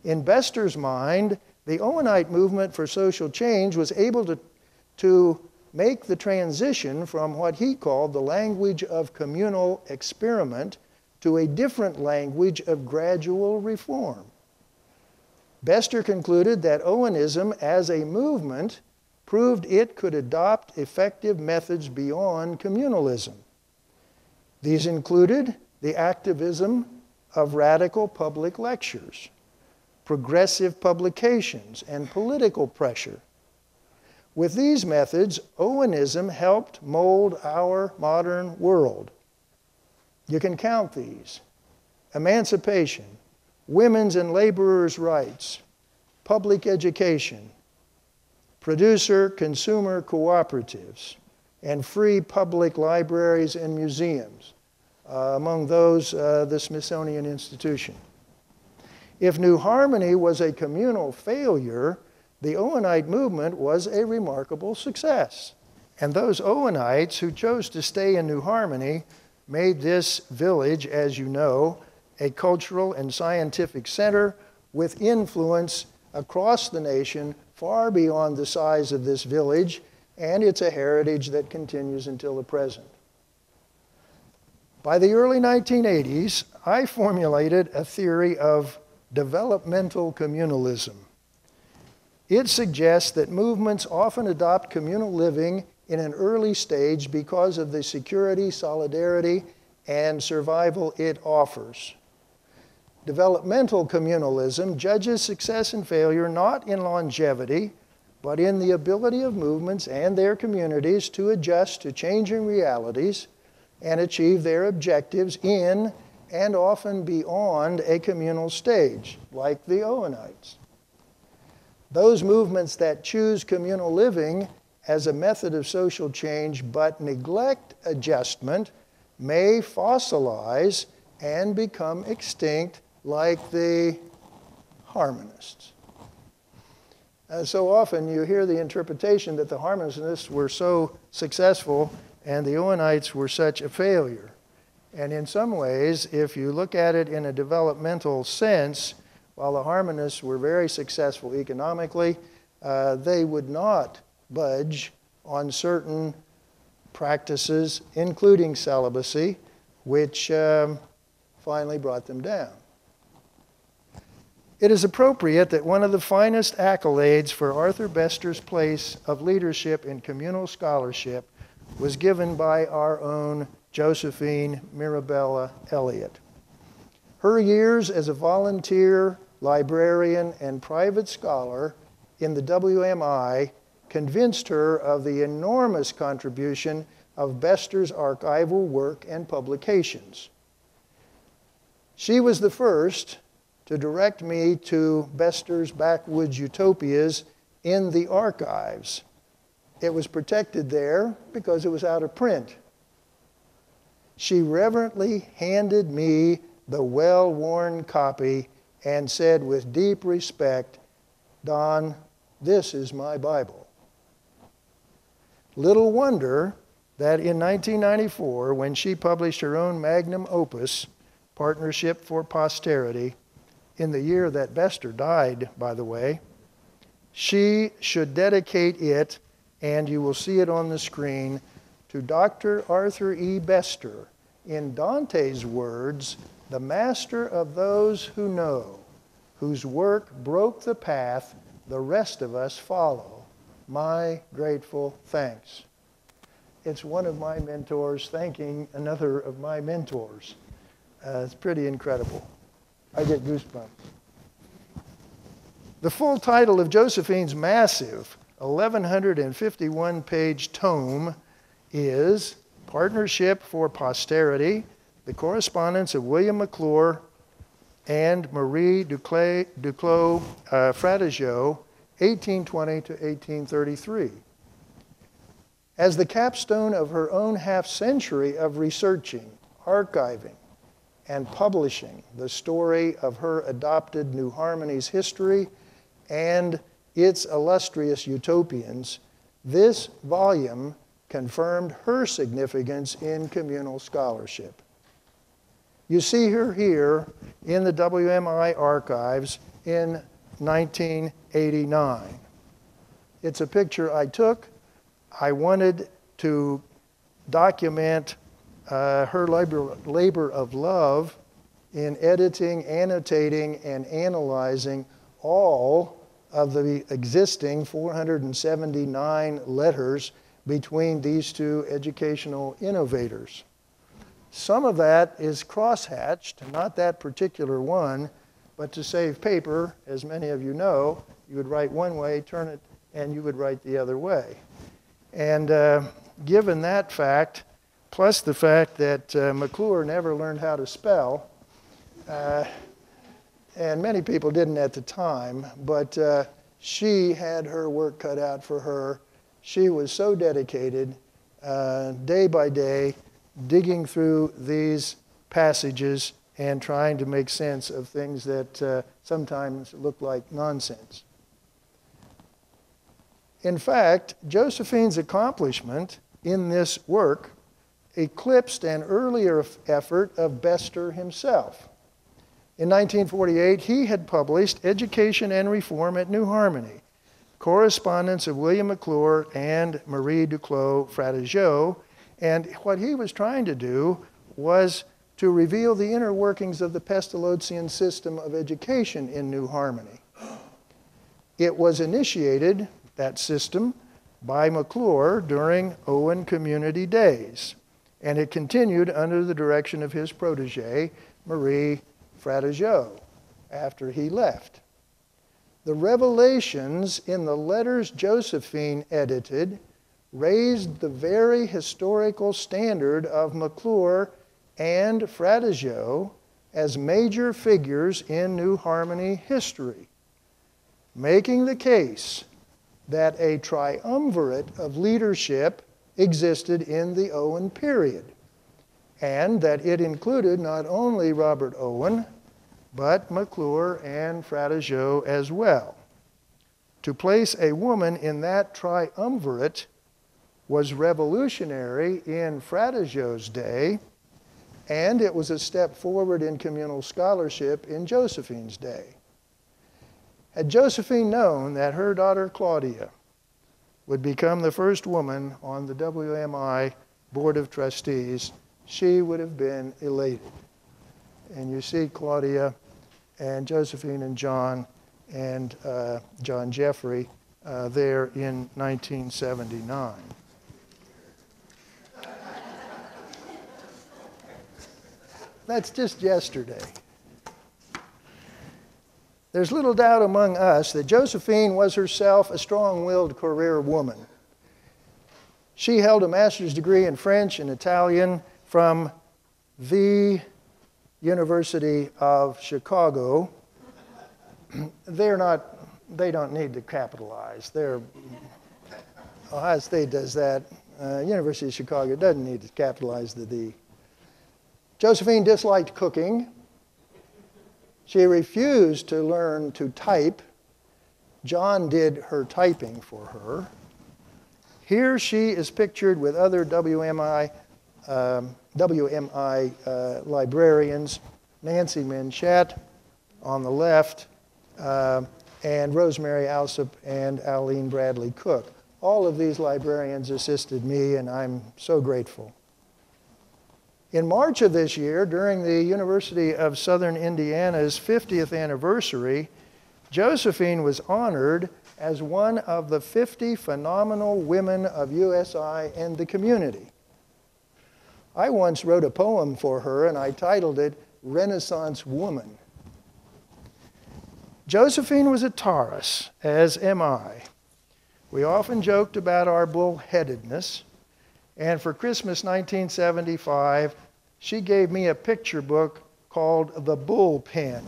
In Bester's mind, the Owenite movement for social change was able to make the transition from what he called the language of communal experiment to a different language of gradual reform. Bester concluded that Owenism as a movement proved it could adopt effective methods beyond communalism. These included the activism of radical public lectures, progressive publications, and political pressure. With these methods, Owenism helped mold our modern world. You can count these: emancipation, women's and laborers' rights, public education, producer-consumer cooperatives, and free public libraries and museums, among those the Smithsonian Institution. If New Harmony was a communal failure, the Owenite movement was a remarkable success. And those Owenites who chose to stay in New Harmony made this village, as you know, a cultural and scientific center with influence across the nation far beyond the size of this village, and it's a heritage that continues until the present. By the early 1980s, I formulated a theory of developmental communalism. It suggests that movements often adopt communal living in an early stage because of the security, solidarity, and survival it offers. Developmental communalism judges success and failure not in longevity, but in the ability of movements and their communities to adjust to changing realities and achieve their objectives in and often beyond a communal stage, like the Owenites. Those movements that choose communal living as a method of social change but neglect adjustment may fossilize and become extinct, like the harmonists. So often you hear the interpretation that the harmonists were so successful and the Owenites were such a failure. And in some ways, if you look at it in a developmental sense, while the harmonists were very successful economically, they would not budge on certain practices, including celibacy, which finally brought them down. It is appropriate that one of the finest accolades for Arthur Bester's place of leadership in communal scholarship was given by our own Josephine Mirabella Elliott. Her years as a volunteer, librarian, and private scholar in the WMI convinced her of the enormous contribution of Bester's archival work and publications. She was the first to direct me to Bester's Backwoods Utopias in the archives. It was protected there because it was out of print. She reverently handed me the well-worn copy and said with deep respect, "Don, this is my Bible." Little wonder that in 1994, when she published her own magnum opus, Partnership for Posterity, in the year that Bester died, by the way, she should dedicate it, and you will see it on the screen, to Dr. Arthur E. Bester, in Dante's words, the master of those who know, whose work broke the path the rest of us follow. My grateful thanks. It's one of my mentors thanking another of my mentors. It's pretty incredible. I get goosebumps. The full title of Josephine's massive 1,151-page tome is Partnership for Posterity, the correspondence of William McClure and Marie Duclos Fratigeau, 1820 to 1833. As the capstone of her own half-century of researching, archiving, and publishing the story of her adopted New Harmony's history and its illustrious utopians, this volume confirmed her significance in communal scholarship. You see her here in the WMI archives in 1989. It's a picture I took. I wanted to document her labor of love in editing, annotating, and analyzing all of the existing 479 letters between these two educational innovators. Some of that is crosshatched, not that particular one, but to save paper, as many of you know, you would write one way, turn it, and you would write the other way. And given that fact, plus the fact that McClure never learned how to spell, and many people didn't at the time, but she had her work cut out for her. She was so dedicated, day by day, digging through these passages and trying to make sense of things that sometimes look like nonsense. In fact, Josephine's accomplishment in this work eclipsed an earlier effort of Bester himself. In 1948, he had published Education and Reform at New Harmony, correspondence of William McClure and Marie Duclos Fratigeau, and what he was trying to do was to reveal the inner workings of the Pestalozzian system of education in New Harmony. It was initiated, that system, by McClure during Owen Community Days, and it continued under the direction of his protege, Marie Fratigeau, after he left. The revelations in the letters Josephine edited raised the very historical standard of McClure and Fratigeau as major figures in New Harmony history, making the case that a triumvirate of leadership existed in the Owen period, and that it included not only Robert Owen, but McClure and Fratigeau as well. To place a woman in that triumvirate was revolutionary in Fratigeau's day, and it was a step forward in communal scholarship in Josephine's day. Had Josephine known that her daughter Claudia would become the first woman on the WMI Board of Trustees, she would have been elated. And you see Claudia and Josephine and John Jeffrey there in 1979. That's just yesterday. There's little doubt among us that Josephine was herself a strong-willed career woman. She held a master's degree in French and Italian from the University of Chicago. They don't need to capitalize. Ohio State does that. University of Chicago doesn't need to capitalize the D. Josephine disliked cooking. She refused to learn to type. John did her typing for her. Here she is pictured with other WMI librarians, Nancy Minchet on the left, and Rosemary Alsop and Aline Bradley Cook. All of these librarians assisted me, and I'm so grateful. In March of this year, during the University of Southern Indiana's 50th anniversary, Josephine was honored as one of the 50 phenomenal women of USI and the community. I once wrote a poem for her, and I titled it Renaissance Woman. Josephine was a Taurus, as am I. We often joked about our bullheadedness, and for Christmas 1975, she gave me a picture book called The Bullpen,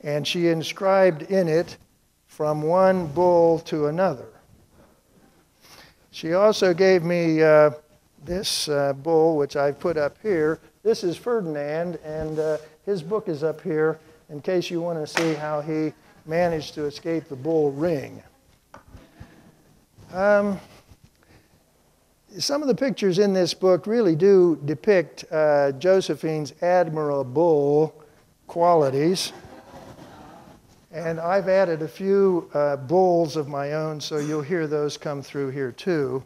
and she inscribed in it, "From one bull to another." She also gave me this bull, which I've put up here. This is Ferdinand, and his book is up here in case you want to see how he managed to escape the bull ring. Some of the pictures in this book really do depict Josephine's admirable qualities. And I've added a few bulls of my own, so you'll hear those come through here too.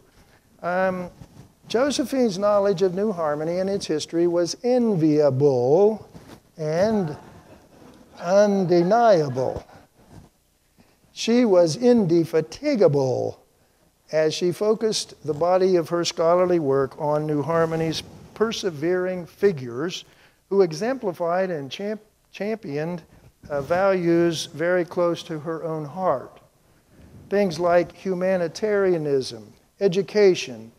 Josephine's knowledge of New Harmony and its history was enviable and undeniable. She was indefatigable as she focused the body of her scholarly work on New Harmony's persevering figures who exemplified and championed values very close to her own heart. Things like humanitarianism, education,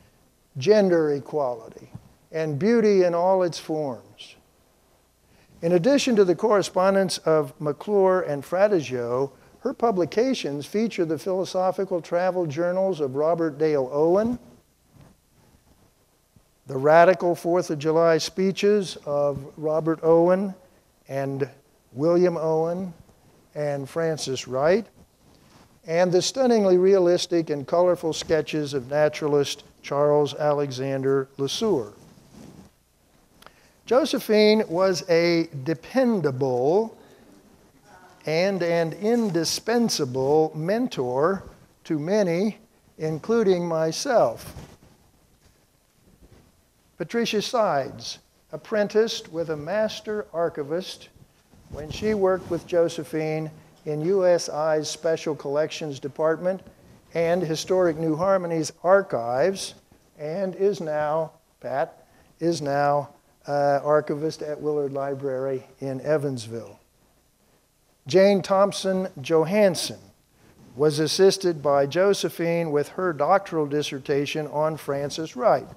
gender equality, and beauty in all its forms. In addition to the correspondence of McClure and Fratesio, her publications feature the philosophical travel journals of Robert Dale Owen, the radical 4th of July speeches of Robert Owen and William Owen and Francis Wright, and the stunningly realistic and colorful sketches of naturalist Charles Alexander Lesueur. Josephine was a dependable and an indispensable mentor to many, including myself. Patricia Sides apprenticed with a master archivist when she worked with Josephine in USI's Special Collections Department and Historic New Harmony's archives, and is now archivist at Willard Library in Evansville. Jane Thompson Johansson was assisted by Josephine with her doctoral dissertation on Francis Wright.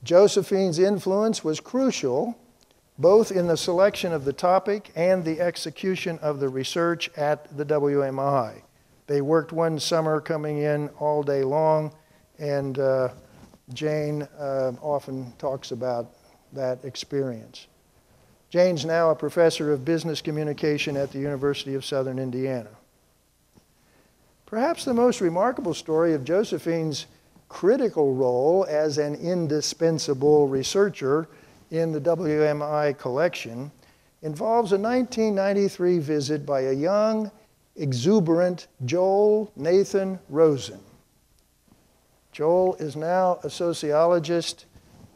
Josephine's influence was crucial both in the selection of the topic and the execution of the research at the WMI. They worked one summer coming in all day long, and Jane often talks about that experience. Jane's now a professor of business communication at the University of Southern Indiana. Perhaps the most remarkable story of Josephine's critical role as an indispensable researcher in the WMI collection involves a 1993 visit by a young, exuberant Joel Nathan Rosen. Joel is now a sociologist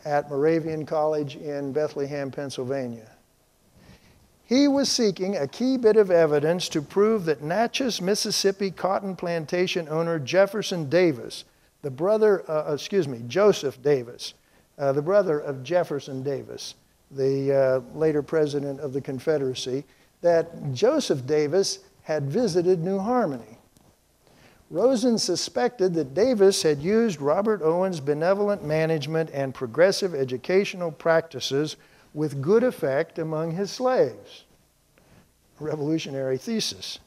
at Moravian College in Bethlehem, Pennsylvania. He was seeking a key bit of evidence to prove that Natchez, Mississippi cotton plantation owner Joseph Davis, the brother of Jefferson Davis, the later president of the Confederacy, that Joseph Davis had visited New Harmony. Rosen suspected that Davis had used Robert Owen's benevolent management and progressive educational practices with good effect among his slaves. Revolutionary thesis.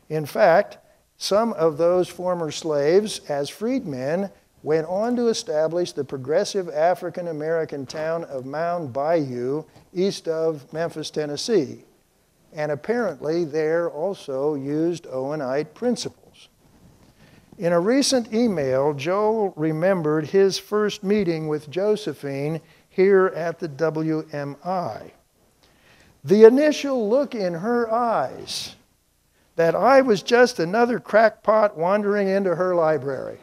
In fact, some of those former slaves, as freedmen, went on to establish the progressive African-American town of Mound Bayou, east of Memphis, Tennessee, and apparently there also used Owenite principles. In a recent email, Joel remembered his first meeting with Josephine here at the WMI. The initial look in her eyes that I was just another crackpot wandering into her library.